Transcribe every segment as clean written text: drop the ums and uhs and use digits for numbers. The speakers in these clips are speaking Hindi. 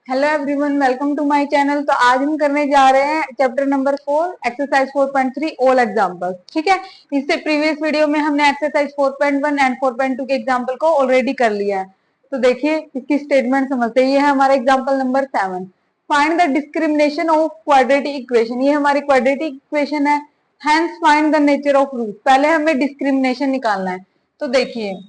Hello everyone, welcome to my channel. तो आज हम करने जा रहे हैं chapter number 4 exercise 4.3 all examples. ठीक है, इससे प्रीवियस वीडियो में हमने एक्सरसाइज 4.1 एंड 4.2 के एग्जांपल को ऑलरेडी कर लिया है। तो देखिए इसकी स्टेटमेंट समझते हैं। ये है हमारा example number 7। Find the discrimination of quadratic equation. ये हमारी क्वाड्रेटिक इक्वेशन है। Hence find the nature of root. पहले हमें डिस्क्रिमिनेशन निकालना है। तो देखिए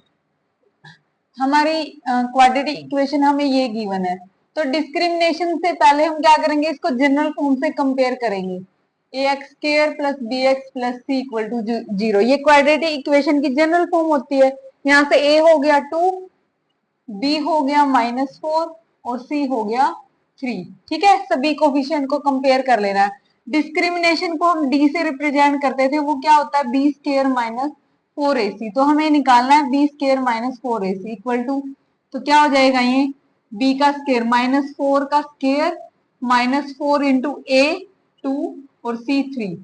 हमारी क्वाड्रेटिक इक्वेशन हमें ये गिवन है। तो डिस्क्रिमिनेशन से पहले हम क्या करेंगे, इसको जनरल फॉर्म से कंपेयर करेंगे। ax square plus bx plus c equal to 0। ये क्वाड्रेटिक इक्वेशन की जनरल फॉर्म होती है। यहाँ से a हो गया 2, b हो गया -4 और c हो गया 3। ठीक है, सभी कोफिशिएंट को कंपेयर कर लेना है। डिस्क्रिमिनेशन को हम d से रिप्रेजेंट करते थे, वो क्या होता है b स्क्वायर माइनस 4ac। तो हमें निकालना है b square minus 4ac equal to, तो क्या हो जाएगा ये b का स्क्वायर -4 का स्क्वायर -4 इंटू a 2 और c 3।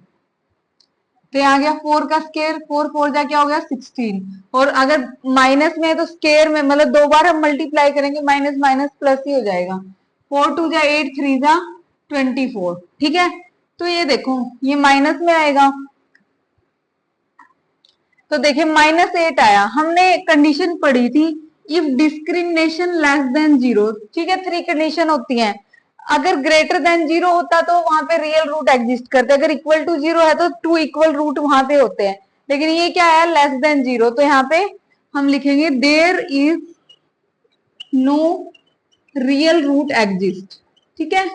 तो आ गया 4 का स्क्वायर, 4 4 जा क्या हो गया 16। और अगर माइनस में है तो स्क्वायर में मतलब दो बार हम मल्टीप्लाई करेंगे, माइनस माइनस प्लस ही हो जाएगा। 4 2 जा 8 3 जा 24। ठीक है, तो ये देखो ये माइनस में आएगा। तो देखिए -8 आया। हमने कंडीशन पढ़ी थी इफ डिस्क्रिमिनेशन लेस देन 0। ठीक है, 3 कंडीशन होती हैं। अगर ग्रेटर देन 0 होता तो वहां पे रियल रूट एग्जिस्ट करते, अगर इक्वल टू 0 है तो 2 इक्वल रूट वहां पे होते हैं। लेकिन ये क्या है लेस देन 0, तो यहाँ पे हम लिखेंगे there is no real root exist. ठीक है,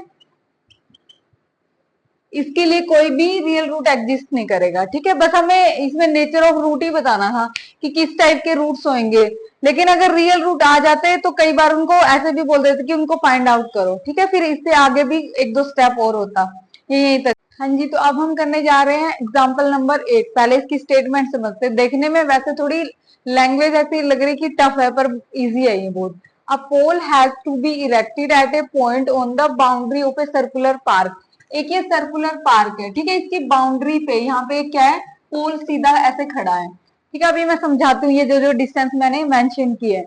इसके लिए कोई भी रियल रूट एग्जिस्ट नहीं करेगा। ठीक है, बस हमें इसमें नेचर ऑफ रूट ही बताना था कि किस टाइप के रूट्स होंगे। लेकिन अगर रियल रूट आ जाते हैं तो कई बार उनको ऐसे भी बोल देते कि उनको फाइंड आउट करो। ठीक है, फिर इससे आगे भी एक दो स्टेप और होता, ये यहीं तक। हाँ जी, तो अब हम करने जा रहे हैं एग्जाम्पल नंबर 8। पहले इसकी स्टेटमेंट समझते हैं। देखने में वैसे थोड़ी लैंग्वेज ऐसी लग रही कि टफ है, पर इजी है ये बहुत। A pole has to be erected at a point on the boundary of a circular park. एक ये सर्कुलर पार्क है। ठीक है, इसकी बाउंड्री पे यहाँ पे क्या है, पोल सीधा ऐसे खड़ा है। ठीक है, अभी मैं समझाती हूँ ये जो जो डिस्टेंस मैंने मेंशन की है।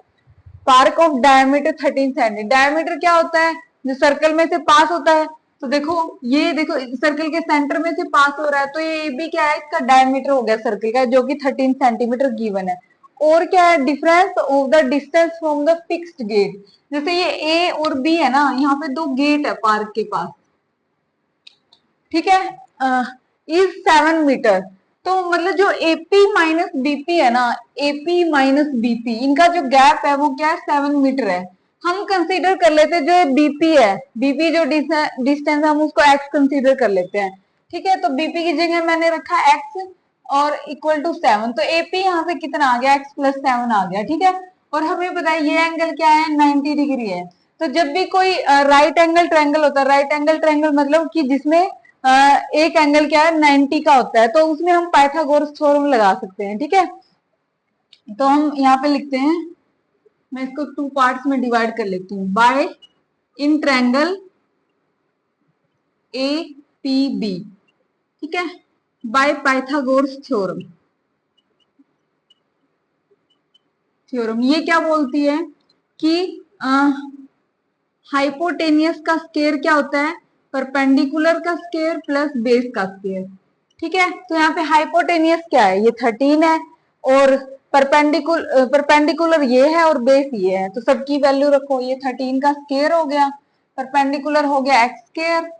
Park of diameter 13 centimetre. Diameter क्या होता है, जो सर्कल में से पास होता है। तो देखो ये देखो सर्कल के सेंटर में से पास हो रहा है, तो ये भी क्या है, इसका डायमीटर हो गया सर्कल का, जो कि 13 सेंटीमीटर गिवन है। और क्या है difference of the distance from the fixed gate. जैसे ये ए और बी है ना, यहाँ पे दो गेट है पार्क के पास। ठीक है, इज 7 मीटर। तो मतलब जो एपी माइनस बीपी है ना, एपी माइनस बीपी, इनका जो गैप है वो क्या है 7 मीटर है। हम कंसीडर कर लेते हैं जो बीपी है, बीपी जो डिस्टेंस हम उसको एक्स कंसीडर कर लेते हैं। ठीक है, तो बीपी की जगह मैंने रखा एक्स और इक्वल टू 7। तो एपी यहाँ से कितना आ गया, एक्स प्लस 7 आ गया। ठीक है, और हमें पता है ये एंगल क्या है 90 डिग्री है। तो जब भी कोई राइट एंगल ट्रायंगल होता है, राइट एंगल ट्रायंगल मतलब कि जिसमें एक एंगल क्या है 90 का होता है, तो उसमें हम पाइथागोरस थ्योरम लगा सकते हैं। ठीक है, तो हम यहाँ पे लिखते हैं, मैं इसको 2 पार्ट्स में डिवाइड कर लेती हूँ। By in triangle A P B. ठीक है, बाय पाइथागोरस थ्योरम। ये क्या बोलती है कि हाइपोटेनियस का स्केयर क्या होता है, परपेंडिकुलर का स्केयर प्लस बेस का स्केयर। ठीक है, तो यहाँ पे हाइपोटेनियस क्या है, ये 13 है, और परपेंडिकुलर ये है और बेस ये है। तो सबकी वैल्यू रखो, ये 13 का स्केयर हो गया, परपेंडिकुलर हो गया एक्स स्केयर,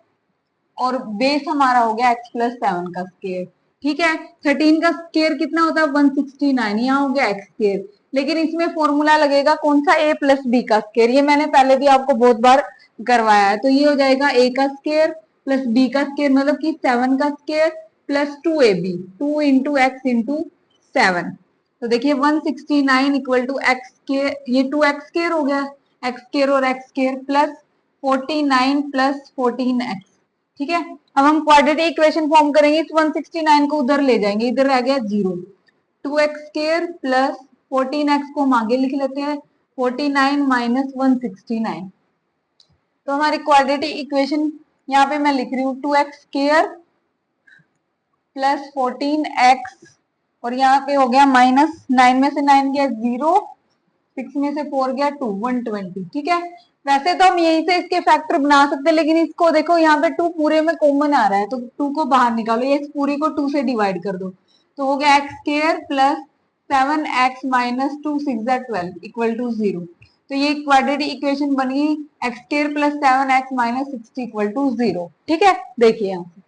और बेस हमारा हो गया एक्स प्लस 7 का स्केयर। ठीक है, 13 का स्केयर कितना होता है 169, यहाँ हो गया एक्स स्केयर। लेकिन इसमें फॉर्मूला लगेगा कौन सा, a प्लस बी का स्केयर। ये मैंने पहले भी आपको बहुत बार करवाया है। तो ये हो जाएगा a का स्केयर प्लस b का स्केयर, मतलब कि 7 का square plus 2ab, 2 into x into 7। तो देखिए 169 इक्वल टू एक्स के, ये 2x स्केयर हो गया, एक्स स्केयर और x square plus 49 plus 14x। ठीक है, अब हम क्वाड्रेटिक इक्वेशन फॉर्म करेंगे। इस 169 को उधर ले जाएंगे, इधर रह गया 0। 2x स्केयर प्लस 14x को हम आगे लिख लेते हैं, 49 माइनस 169। तो हमारी क्वाड्रेटिक इक्वेशन यहाँ पे मैं लिख रही हूँ 2x स्केयर प्लस 14x, और यहाँ पे हो गया माइनस 9 में से 9 गया 0, 6 में से 4 गया 2, 120। ठीक है, वैसे तो हम यहीं से इसके फैक्टर बना सकते हैं, लेकिन इसको देखो यहाँ पे 2 पूरे में कॉमन आ रहा है, तो 2 को बाहर निकालो, ये इस पूरी को 2 से डिवाइड कर दो, तो हो गया X square plus 7x minus 2 6 12 equal to 0। तो ये क्वाड्रेटिक इक्वेशन बन गई X square plus 7x minus 60 equal to 0। ठीक है, देखिए यहाँ से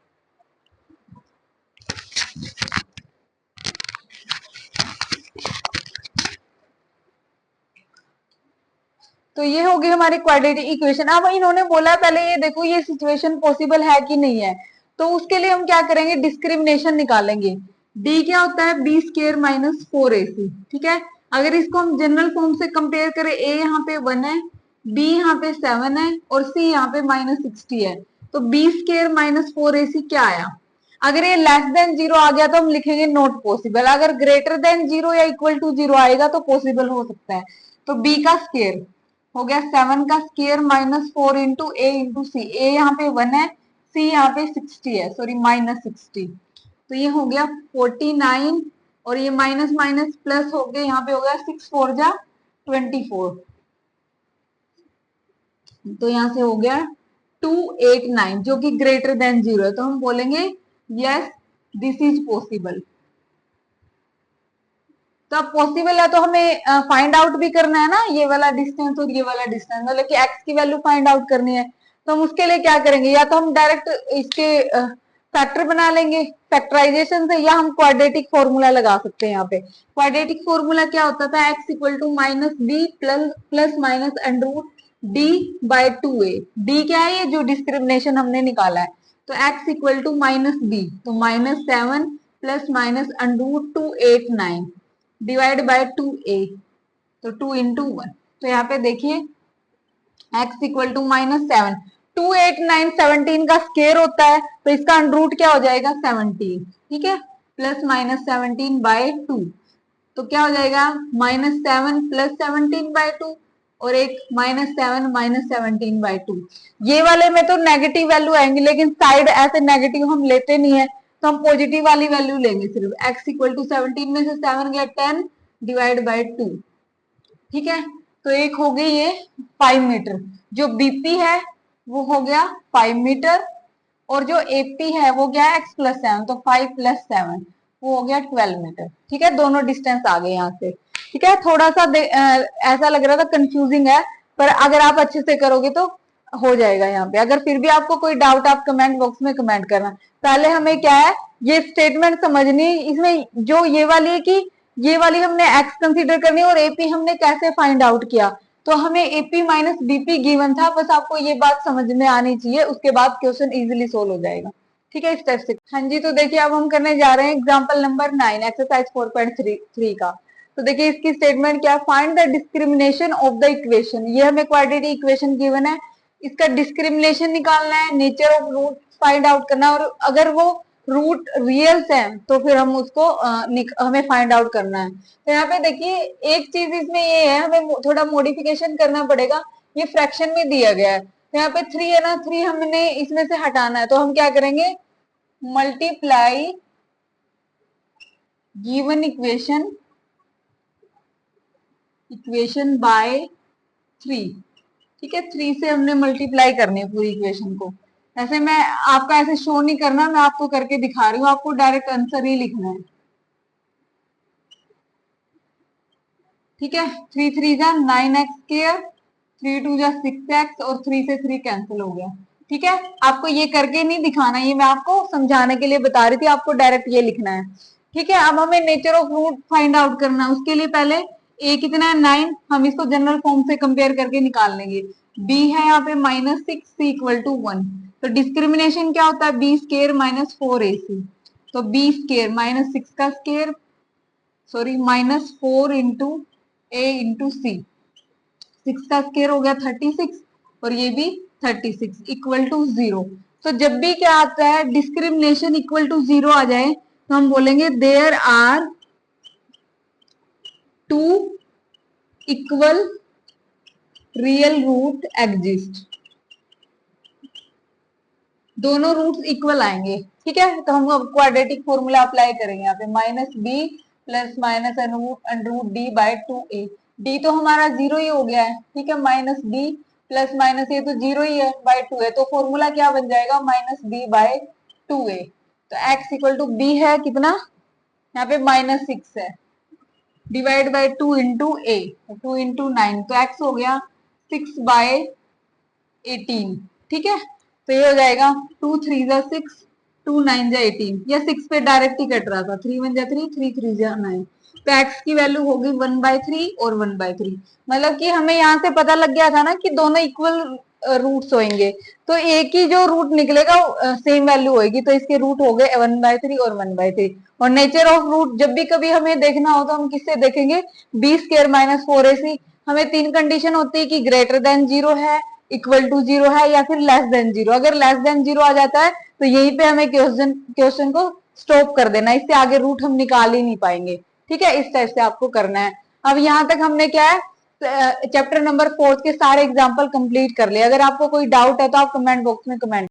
तो ये होगी हमारी क्वाड्रेटिक इक्वेशन। अब इन्होंने बोला पहले ये देखो ये सिचुएशन पॉसिबल है कि नहीं है, तो उसके लिए हम क्या करेंगे, डिस्क्रिमिनेशन निकालेंगे। डी क्या होता है, बी स्क्वायर माइनस 4ac। ठीक है, अगर इसको हम जनरल फॉर्म से कंपेयर करें, ए यहाँ पे 1 है, बी यहाँ पे 7 है और सी यहाँ पे माइनस 60 है, तो बी स्क्वायर माइनस 4ac क्या आया। अगर ये लेस देन 0 आ गया तो हम लिखेंगे नॉट पॉसिबल, अगर ग्रेटर देन 0 या इक्वल टू 0 आएगा तो पॉसिबल हो सकता है। तो बी का स्क्वायर हो गया 7 का स्क्वायर माइनस 4 इंटू ए इंटू सी, ए यहाँ पे 1 है, सी यहाँ पे 60 है, सॉरी माइनस 60, तो ये हो गया 49 और ये माइनस माइनस प्लस हो गया, यहाँ पे हो गया 6 4 जा 24, तो यहाँ से हो गया 289 जो कि ग्रेटर देन 0 है, तो हम बोलेंगे यस दिस इज पॉसिबल। तो अब पॉसिबल है तो हमें फाइंड आउट भी करना है ना, ये वाला डिस्टेंस और ये वाला डिस्टेंस, मतलब कि एक्स की वैल्यू फाइंड आउट करनी है, तो हम उसके लिए क्या करेंगे, या तो हम डायरेक्ट इसके फैक्टर बना लेंगे फैक्टराइजेशन से, या हम क्वाड्रेटिक फॉर्मूला लगा सकते हैं। यहाँ पे क्वाड्रेटिक फॉर्मूला क्या होता था, x equal to minus B plus minus under root D by 2a। D क्या है, ये जो डिस्क्रिमिनेशन हमने निकाला है, तो x equal to minus b, तो minus 7 plus minus under root 289 divide by 2a, तो 2 इंटू 1, तो यहाँ पे देखिए x इक्वल टू माइनस 7, 289 17 का स्केयर होता है, तो इसका अंडर रूट क्या हो जाएगा 17। ठीक है, प्लस माइनस 17 बाय 2, तो क्या हो जाएगा माइनस 7 प्लस 17 बाय 2 और एक माइनस 7 माइनस 17 बाय 2। ये वाले में तो नेगेटिव वैल्यू आएंगे, लेकिन साइड ऐसे नेगेटिव हम लेते नहीं है, तो हम पॉजिटिव वाली वैल्यू लेंगे सिर्फ। x इक्वल टू 17 में से 7 गया 10 डिवाइड बाय 2। ठीक है, तो एक हो गई ये 5 मीटर, जो बीपी है वो हो गया 5 मीटर, और जो एपी है वो क्या है x प्लस 7, तो 5 प्लस 7 वो हो गया 12 मीटर। ठीक है, दोनों डिस्टेंस आ गए यहाँ से। ठीक है, थोड़ा सा ऐसा लग रहा था कंफ्यूजिंग है, पर अगर आप अच्छे से करोगे तो हो जाएगा यहाँ पे। अगर फिर भी आपको कोई डाउट आप कमेंट बॉक्स में कमेंट करना। पहले हमें क्या है ये स्टेटमेंट समझनी, इसमें जो ये वाली है कि ये वाली हमने x कंसीडर करनी है और एपी हमने कैसे फाइंड आउट किया, तो हमें एपी माइनस बीपी गिवन था, बस आपको ये बात समझ में आनी चाहिए, उसके बाद क्वेश्चन इजीली सोल्व हो जाएगा। ठीक है, स्टेप 6। हाँ जी, तो देखिए अब हम करने जा रहे हैं एग्जांपल नंबर 9 एक्सरसाइज 4.3 का। तो देखिए इसकी स्टेटमेंट क्या, find the discrimination of the equation. ये हमें क्वाड्रेटिक इक्वेशन गिवन है, इसका डिस्क्रिमिनेशन निकालना है, nature of root find out करना, और अगर वो रूट रियल्स हैं तो फिर हम उसको हमें फाइंड आउट करना है। तो यहाँ पे देखिए एक चीज इसमें ये है, हमें थोड़ा मॉडिफिकेशन करना पड़ेगा, ये फ्रैक्शन में दिया गया है, तो यहाँ पे 3 है ना, 3 हमने इसमें से हटाना है, तो हम क्या करेंगे मल्टीप्लाई गिवन इक्वेशन बाय 3। ठीक है, 3 से हमने मल्टीप्लाई करनी है पूरी इक्वेशन को। ऐसे मैं आपका ऐसे शो नहीं करना, मैं आपको करके दिखा रही हूँ, आपको डायरेक्ट आंसर ही लिखना है। ठीक है, 3 3 जा 9x स्क्वायर, 3 2 जा 6x और 3 से 3 कैंसिल हो गया। ठीक है, आपको ये करके नहीं दिखाना, ये मैं आपको समझाने के लिए बता रही थी, आपको डायरेक्ट ये लिखना है। ठीक है, अब हमें nature of root find out करना है, उसके लिए पहले a कितना है 9, हम इसको जनरल फॉर्म से कंपेयर करके निकाल लेंगे। b है यहाँ पे माइनस 6 c इक्वल टू 1, तो डिस्क्रिमिनेशन क्या होता है b स्केयर माइनस 4ac, तो b स्केयर माइनस 6 का square sorry minus 4 into a into C, 6 का स्केयर हो गया 36 और ये भी 36 इक्वल टू 0। तो जब भी क्या आता है डिस्क्रिमिनेशन इक्वल टू 0 आ जाए तो हम बोलेंगे there are two equal real root exist, दोनों रूट्स इक्वल आएंगे। ठीक है, तो हम क्वाड्रेटिक फॉर्मूला अप्लाई करेंगे यहाँ पे minus B plus minus under root D by 2a। D तो हमारा 0 ही हो गया है। ठीक है, माइनस बी प्लस माइनस ये तो जीरो ही है, बाय टू है, तो फॉर्मूला क्या बन जाएगा, माइनस बी बाय टू ए। तो x इक्वल टू बी है कितना, यहाँ पे -6 है, divide by two into A, two into nine, तो x हो गया 6/18, ठीक है। तो ये हो जाएगा 2 3 जा 6, 2 9 जा 18, या 6 पे डायरेक्ट ही कट रहा था, 3 1 जा 3, 3 3 जा 9, तो x की वैल्यू होगी 1/3 और 1/3। मतलब कि हमें यहाँ से पता लग गया था ना कि दोनों इक्वल रूट्स होंगे, तो एक ही जो रूट निकलेगा सेम वैल्यू होगी, तो इसके रूट हो गए 1/3 और 1/3। और नेचर ऑफ रूट जब भी कभी हमें देखना हो तो हम किससे देखेंगे, बी स्क्र माइनस 4ac। हमें तीन कंडीशन होती है कि ग्रेटर देन जीरो है, इक्वल टू जीरो है, या फिर लेस देन जीरो। अगर लेस देन जीरो आ जाता है तो यहीं पे हमें क्वेश्चन को स्टॉप कर देना, इससे आगे रूट हम निकाल ही नहीं पाएंगे, ठीक है। इस टाइप से आपको करना है। अब यहाँ तक हमने क्या है, चैप्टर नंबर 4 के सारे एग्जाम्पल कंप्लीट कर लिए। अगर आपको कोई डाउट है तो आप कमेंट बॉक्स में कमेंट